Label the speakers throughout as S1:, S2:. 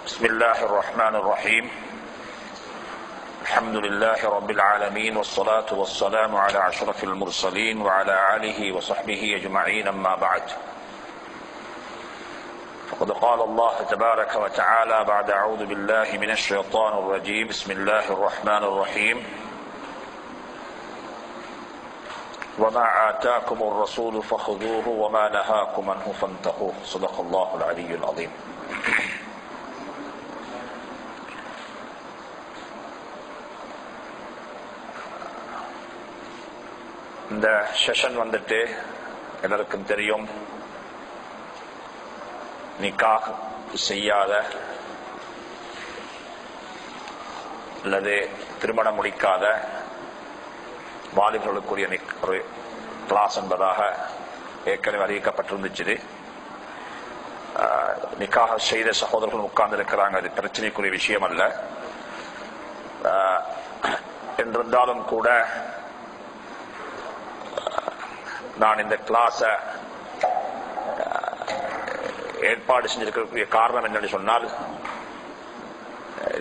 S1: بسم الله الرحمن الرحيم. الحمد لله رب العالمين والصلاة والسلام على أشرف المرسلين وعلى آله وصحبه أجمعين، أما بعد. فقد قال الله تبارك وتعالى بعد أعوذ بالله من الشيطان الرجيم. بسم الله الرحمن الرحيم. وما آتاكم الرسول فخذوه وما نهاكم عنه فانتهوا. صدق الله العلي العظيم. இந்த செஷன் வந்துட்டு எல்லாருக்கும் தெரியும், நிக்காஹ் செய்யாத அல்லது திருமணம் முடிக்காத வாலிபர்களுக்குரிய ஒரு கிளாஸ் என்பதாக ஏற்கனவே அறிவிக்கப்பட்டிருந்துச்சு. நிக்காஹ் செய்த சகோதரர்கள் உட்கார்ந்து இருக்கிறாங்க, அது பிரச்சனைக்குரிய விஷயம் அல்ல. என்றிருந்தாலும் கூட நான் இந்த கிளாஸ ஏற்பாடு செஞ்சிருக்கக்கூடிய காரணம் என்னன்னு சொன்னால்,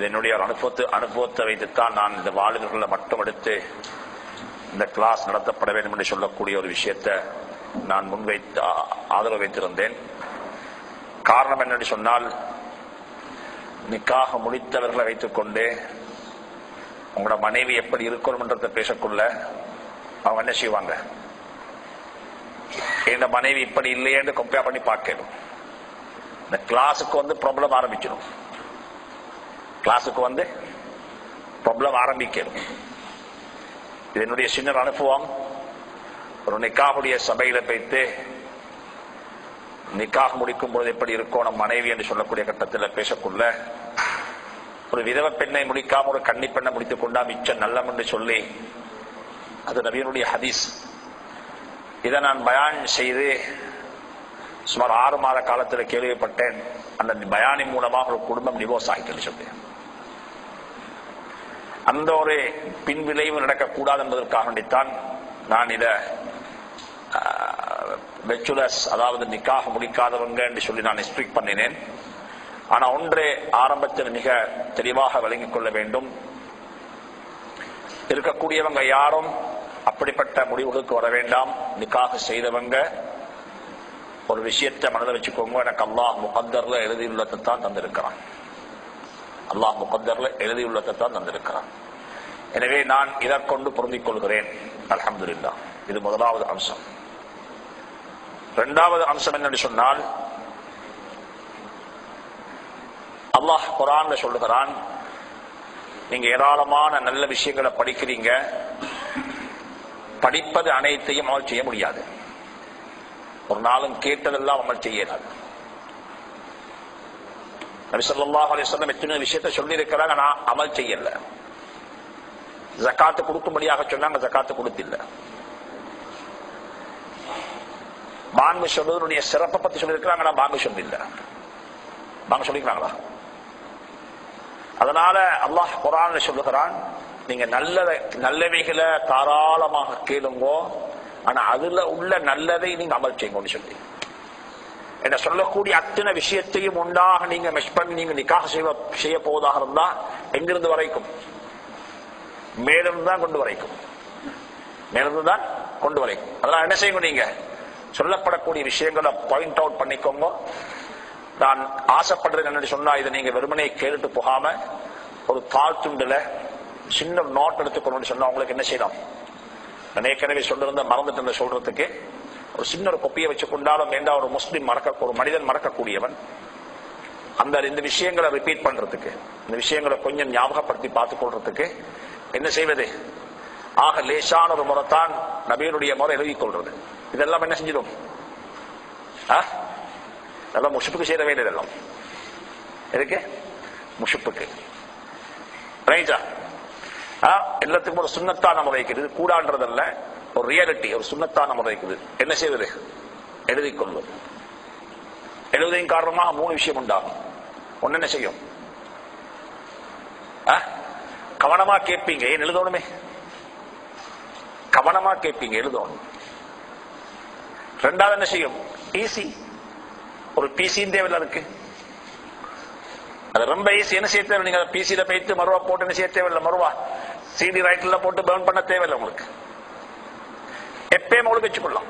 S1: என்னுடைய அனுபவத்தை வைத்துத்தான் நான் இந்த வாலிபர்களை மட்டும் எடுத்து இந்த கிளாஸ் நடத்தப்பட வேண்டும் என்று சொல்லக்கூடிய ஒரு விஷயத்தை நான் முன்வைத்து ஆதரவு வைத்திருந்தேன். காரணம் என்னன்னு சொன்னால், நிக்காக முடித்தவர்களை வைத்துக்கொண்டு உங்களோட மனைவி எப்படி இருக்கணும் என்றதை பேசக்குள்ள அவங்க என்ன செய்வாங்க, இந்த மனைவி இப்படி இல்லையேன்னு கம்பேர் பண்ணி பார்க்கணும். இந்த கிளாஸுக்கு வந்து ப்ராப்ளம் ஆரம்பிக்கணும், கிளாஸுக்கு வந்து ப்ராப்ளம் ஆரம்பிக்கணும். இது என்னுடைய சின்ன அனுபவம். ஒரு நிக்காஹுடைய சபையில போய்த்து நிக்காஹ் முடிக்கும் போது எப்படி இருக்கும் நம் மனைவி என்று சொல்லக்கூடிய கட்டத்தில் பேசக்குள்ள, ஒரு விதவ பெண்ணை முடிக்காம ஒரு கன்னி பெண்ணை முடித்துக் கொண்டா மிச்சம் நல்லம் என்று சொல்லி, அது நபியினுடைய ஹதீஸ். இதை நான் பயான் செய்து சுமார் 6 மாத காலத்தில் கேள்விப்பட்டேன். அந்த பயானின் மூலமாக ஒரு குடும்பம் டிவோர்ஸ் ஆகிட்டு சொல்லி, அந்த ஒரு பின்விளைவு நடக்கக்கூடாது என்பதற்காக வேண்டித்தான் நான் இதை பெச்சுலர்ஸ், அதாவது நிக்காக முடிக்காதவங்க என்று சொல்லி நான் ஸ்ட்ரிக் பண்ணினேன். ஆனா ஒன்றே ஆரம்பத்தில் மிக தெளிவாக விளங்கிக் கொள்ள வேண்டும், இருக்கக்கூடியவங்க யாரும் அப்படிப்பட்ட முடிவுகளுக்கு வர வேண்டாம். நிக்காக செய்தவங்க ஒரு விஷயத்தை மனதில் வச்சுக்கோங்க, எனக்கு அல்லாஹ் முகத்தர்ல எழுதியுள்ளதை தான் தந்திருக்கிறான், அல்லாஹ் முகத்தர்ல எழுதியுள்ளதை தான் தந்திருக்கிறான். எனவே நான் இதை கொண்டு பொருந்திக் கொள்கிறேன், அல்ஹம்துலில்லாஹ். இது முதலாவது அம்சம். இரண்டாவது அம்சம் என்னன்னு சொன்னால், அல்லாஹ் குர்ஆன்ல சொல்லுகிறான், நீங்க ஏராளமான நல்ல விஷயங்களை படிக்கிறீங்க, படிப்பது அனைத்தையும் அமல் செய்ய முடியாது. ஒரு நாளும் கேட்டதெல்லாம் அமல் செய்யலாது. நபி ஸல்லல்லாஹு அலைஹி வஸல்லம் எத்தனை விஷயத்தை சொல்லி இருக்கிறாங்க, நான் அமல் செய்யல. ஜகாத்து கொடுக்கும்படியாக சொன்னாங்க, ஜகாத்து கொடுத்தில்ல. பாங்கு சொல்வதனுடைய சிறப்பை பத்தி சொல்லி இருக்கிறாங்க, நான் பாங்கு சொல்லில்ல. பாங்கு சொல்லிக்கிறாங்களா? அதனால அல்லாஹ் குர்ஆன்ல சொல்லுகிறான், நீங்க நல்லவைகளை தாராளமாக கேளுங்கோ, ஆனா அதுல உள்ள நல்லதை நீங்க அமல் செய்யுங்கன்னு சொல்லி என்ன சொல்லக்கூடிய அத்தனை விஷயத்தையும் உண்டாக நீங்க மெஷ் பண்ணி நீங்க நிக்காஹ் செய்ய போவதாக இருந்தா எங்கிருந்து வரைக்கும்? மேலிருந்து தான் கொண்டு வரைக்கும், மேலிருந்து தான் கொண்டு வரைக்கும். அதெல்லாம் என்ன செய்யுங்க, நீங்க சொல்லப்படக்கூடிய விஷயங்களை பாயிண்ட் அவுட் பண்ணிக்கோங்க. நான் ஆசைப்படுறேன் என்னன்னு சொன்னா, இதை நீங்க வெறுமனே கேட்டுட்டு போகாம ஒரு தாழ் துண்டுல சின்ன நோட் எடுத்துக்கணும்னு சொன்னா உங்களுக்கு என்ன செய்யலாம்? நான் ஏற்கனவே சொல்லிருந்த மறந்துட்டு சொல்றதுக்கு ஒரு சின்ன ஒரு கொப்பியை வச்சு கொண்டாலும் வேண்டாம். ஒரு முஸ்லிம் ஒரு மனிதன் மறக்கக்கூடியவன். இந்த விஷயங்களை ரிப்பீட் பண்றதுக்கு, இந்த விஷயங்களை கொஞ்சம் ஞாபகப்படுத்தி பார்த்துக் கொள்றதுக்கு என்ன செய்வது? ஆக லேசான ஒரு முறைத்தான் நபியினுடைய முறை எழுதிக் கொள்றது. இதெல்லாம் என்ன செஞ்சிடும்? இதெல்லாம் முஷிப்புக்கு செய்ய வேண்டியது. இதெல்லாம் எதுக்கு? முஷிப்புக்கு. ரைட்டா? எல்லாத்துக்கும் ஒரு சுண்ணத்தான முறை இருக்குது, கூடான்றதல்ல, ஒரு ரியாலிட்டி, ஒரு சுண்ணத்தான முறை இருக்குது. என்ன செய்வது? எழுதிக் கொள்வது. எழுதுவதன் காரணமாக 3 விஷயம் உண்டாகும். ஒன்னு என்ன செய்யும்? கவனமா கேட்பீங்க. ஏன் எழுதணுமே? கவனமா கேட்பீங்க, எழுதணும். ரெண்டாவது என்ன செய்யும்? ஈஸி, ஒரு பிசியும் தேவையில்லை, அதுக்கு அது ரொம்ப ஈஸி. என்ன செய்ய தேவை? நீங்க பிசியில போயிட்டு மறுவா போட்டு என்ன செய்ய தேவையில்லை. மறுவா சிடி ரைட்ல போட்டு பேர்ன் பண்ண தேவையில்லை. உங்களுக்கு எப்பயும் உங்களுக்கு வச்சுக்கொள்ளலாம்.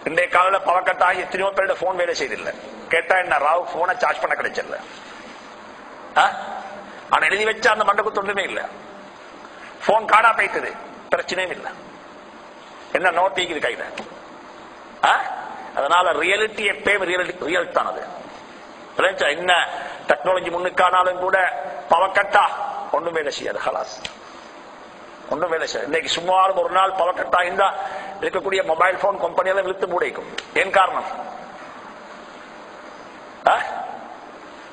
S1: இன்றைய காலையில பவக்கட்டாகி எத்தனையோ பேருட போன் வேலை செய்தில்லை. கேட்டா என்ன ராவ் போனை சார்ஜ் பண்ண கிடைச்சல. ஆனா எழுதி வச்சா அந்த மண்டபத்து ஒன்றுமே இல்லை. போன் காடா போயிட்டது, பிரச்சனையும் இல்லை. என்ன நோட்டிக்கு கையில. அதனால ரியாலிட்டி எப்பயும் ரியல் தான். அது என்ன டெக்னாலஜி முன்னுக்கானாலும் கூட பவக்கட்டா ஒன்றும் வேலை செய்யாது. ஹலாஸ் ஒன்றும் வேலை செய்யாது. இன்னைக்கு சும்மாவும் ஒரு நாள் பவக்கட்டா இருந்தா இருக்கக்கூடிய மொபைல் போன் கம்பெனியால விழுத்து மூடைக்கும். ஏன் காரணம்?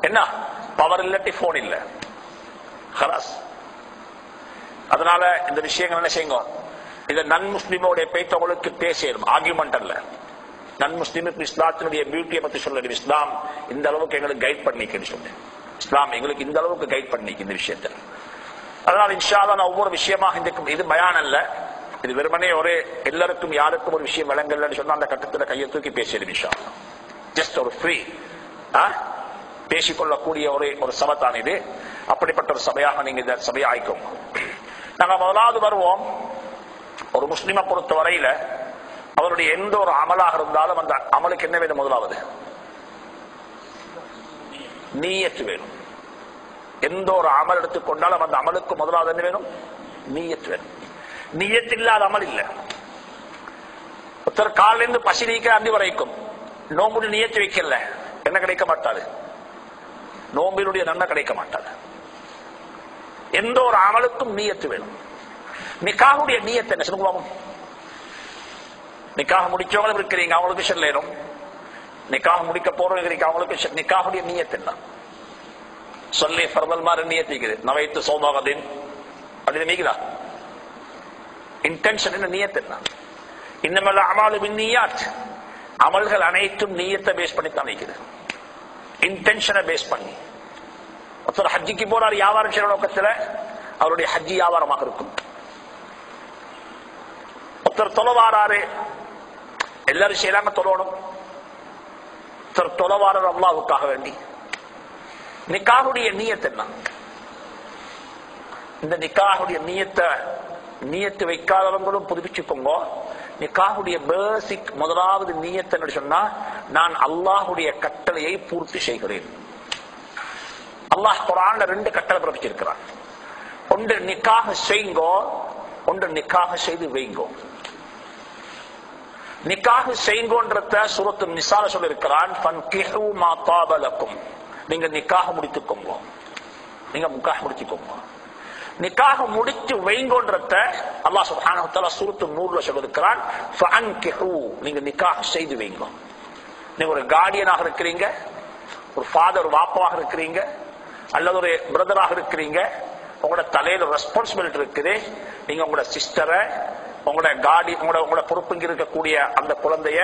S1: என்ன? பவர் இல்லாட்டி போன் இல்ல. ஹலாஸ். அதனால இந்த விஷயங்கள் என்ன செய்யுங்க, இதை நன் முஸ்லிமோட பேச்சவங்களுக்கு பேசணும். ஆர்குமெண்ட் அல்ல. நன் முஸ்லிமுக்கு இஸ்லாத்தினுடைய பியூட்டியை பத்தி சொல்லணும். இஸ்லாம் இந்த அளவுக்கு எங்களுக்கு கைட் பண்ணிக்கன்னு சொன்னேன். இஸ்லாம் எங்களுக்கு இந்த அளவுக்கு கைட் பண்ணிக்கு இந்த விஷயத்தில். அதனால இன்ஷா அல்லாஹ் நான் ஒவ்வொரு விஷயமாக இது பயான் அல்ல. இது வெறுமனே ஒரு எல்லாருக்கும் யாருக்கும் ஒரு விஷயம் விளங்கலன்னு சொன்னா அந்த கட்டத்தில் கையை தூக்கி பேசிடும். இன்ஷா அல்லாஹ் ஜஸ்ட் ஒரு ஃப்ரீ பேசிக்கொள்ளக்கூடிய ஒரு சபைத்தான் இது. அப்படிப்பட்ட ஒரு சபையாக நீங்க இந்த சபையை ஆய்க்கும். நாங்க முதலாவது வருவோம். ஒரு முஸ்லிமை பொறுத்த வரையில அவருடைய எந்த ஒரு அமலாக இருந்தாலும் அந்த அமலுக்கு என்ன வேணும்? முதலாவது நீயத்து வேணும். எந்த ஒரு அமல் எடுத்துக்கொண்டாலும் அந்த அமலுக்கு முதலாவது என்ன வேணும்? நீயத்து வேணும். நீயத்து இல்லாத அமல் இல்லை. ஒருத்தர் காலில இருந்து பசி நீக்க அந்தி வரைக்கும் நோம்புடைய நீயத்து வைக்கல, என்ன கிடைக்க மாட்டாது? நோம்பினுடைய நன்மை கிடைக்க மாட்டாது. எந்த ஒரு அமலுக்கும் நீயத்து வேணும். நிக்காஹுடைய நீயத்து என்ன சொல்லுவாங்க? நிக்காக முடிச்சவங்களும் இருக்கிறீங்க, அவங்களுக்கு சொல்லணும். நிக்காக முடிக்க போறவங்க இருக்கீங்க, அவங்களுக்கு நிக்காஹுடைய நீயத்து என்ன? சொல்லி ஃபர்தல் மாதிரி நீயத்திக்குது. நவைத்து சௌபாகதின் அப்படி நீக்குதா? இன்டென்ஷன் என்ன? நீயத்து என்ன? இன்னமல்ல அமாலு பின் நிய்யாத். அமல்கள் அனைத்தும் நீயத்தை பேஸ் பண்ணி தான் நீக்குது. இன்டென்ஷனை பேஸ் பண்ணி. ஒருத்தர் ஹஜ்ஜிக்கு போறார் வியாபாரம் செய்யற நோக்கத்தில், அவருடைய ஹஜ்ஜி வியாபாரமாக இருக்கும். ஒருத்தர் தொலைவாராரு, எல்லாரும் செய்யறாங்க தொழணும். ஒருத்தர் தொலைவாரர் அல்லாஹ்வுக்காக வேண்டி. நிக்காஹுடைய நியத் என்ன? இந்த நிக்காஹுடைய நியத்து வைக்காதவங்களும் புதுப்பிச்சுக்கோங்க. நிக்காஹுடைய பேசிக் முதலாவது நியத் என்ன சொன்னா, நான் அல்லாஹுடைய கட்டளையை பூர்த்தி செய்கிறேன். அல்லாஹ் குர்ஆன்ல 2 கட்டளை பிறப்பிச்சிருக்கிறான். ஒன்று நிக்காஹ் செய்யுங்கோ, ஒன்று நிக்காஹ் செய்து வைங்கோ. நிக்காஹ் செய்யுங்கோன்றத சூரத்து நிசால சொல்லி இருக்கிறான். ஃபன்கிஹு மா தாப லக்கும். நீங்க நிக்காஹ் முடித்துக்கோங்க, நீங்க நிக்காஹ் முடிச்சுக்கோங்க. நிக்காஹ் முடிச்சு வைங்கோன்றத அல்லாஹ் சுப்ஹானஹு வ தஆலா சூரத்து நூர்ல சொல்லி இருக்கிறான். ஃபன்கிஹு, நீங்க நிக்காஹ் செய்து வைங்க. நீங்க ஒரு கார்டியனாக இருக்கிறீங்க, ஒரு ஃபாதர் வாப்பாவாக இருக்கிறீங்க, அல்லது ஒரு பிரதராக இருக்கிறீங்க, உங்களோட தலையில ரெஸ்பான்சிபிலிட்டி இருக்குது. நீங்க உங்களோட சிஸ்டரை, உங்களோட உங்களோட பொறுப்புங்க இருக்கக்கூடிய அந்த குழந்தைய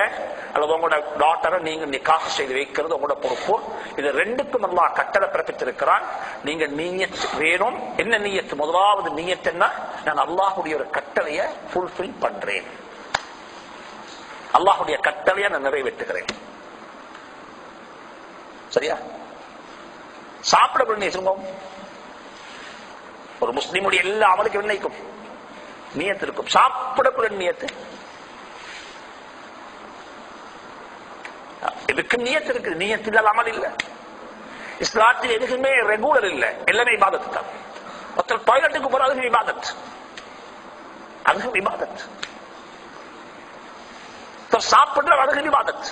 S1: அல்லது உங்களோட டாட்டரை நீங்க நிக்காஹ் செய்து வைக்கிறது உங்களோட பொறுப்பு. இது 2க்கும் அல்லாஹ் கட்டளை பிறப்பித்திருக்கிறான். நீங்க நீயத் வேணும். என்ன நீயத்? முதலாவது நீயத் என்ன? நான் அல்லாஹுடைய ஒரு கட்டளையை ஃபுல்ஃபில் பண்றேன், அல்லாஹுடைய கட்டளையை நான் நிறைவேற்றுகிறேன். சரியா? சாப்பிட சொல்லுவோம். ஒரு முஸ்லிமுடைய எல்லா அமலுக்கும் என்னைக்கும் நியத்து இருக்கும். சாப்பிடக்குள்ள நியத்து இதுக்கு நியத்து இருக்கு. நியத்து இல்லாத அமல் இல்ல. இஸ்லாத்தில் எதுக்குமே ரெகுலர் இல்ல, எல்லாமே இபாதத் தான். ஒருத்தர் டாய்லெட்டுக்கு போற அதுக்கு இபாதத், அதுக்கு இபாதத். சாப்பிடுற அதுக்கு இபாதத்.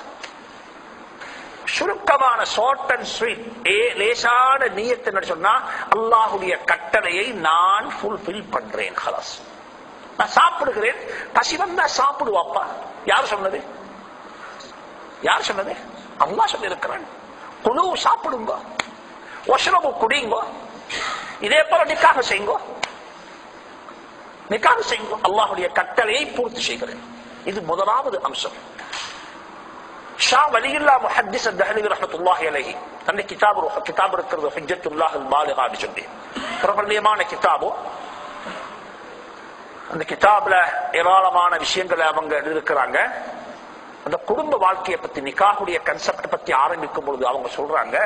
S1: சுருக்கமான ஷார்ட் அண்ட் ஸ்வீட் லேசான நியத்து என்ன சொன்னா, அல்லாஹுடைய கட்டளையை நான் ஃபுல்ஃபில் பண்றேன். ஹலாஸ், நான் சாப்பிடுகிறேன். பசி வந்தா சாப்பிடுவாப்பா. யார் சொன்னது? யார் சொன்னது? அல்லாஹ் சொல்லி இருக்கிறான். குழு சாப்பிடுங்க, வஷ்ரபு குடிங்க. இதே போல நிக்காஹ் செய்யுங்க, நிக்காஹ் செய்யுங்க. அல்லாஹுடைய கட்டளையை பூர்த்தி செய்கிறேன். இது முதலாவது அம்சம். ஷா வலியுல்லா முஹத்திஸ் அத்-தஹ்லவி ரஹ்மத்துல்லாஹி அலைஹி அந்த கிதாப் இருக்கிறது, ஹுஜ்ஜத்துல்லாஹ் அல்-பாலிகா அப்படி சொல்லி பிரபல்யமான கிதாபு. அந்த கிதாப்ல ஏராளமான விஷயங்களை அவங்க எழுதியிருக்கிறாங்க. அந்த குடும்ப வாழ்க்கையை பத்தி, நிக்காஹுடைய கன்செப்ட் பத்தி ஆரம்பிக்கும் பொழுது அவங்க சொல்றாங்க,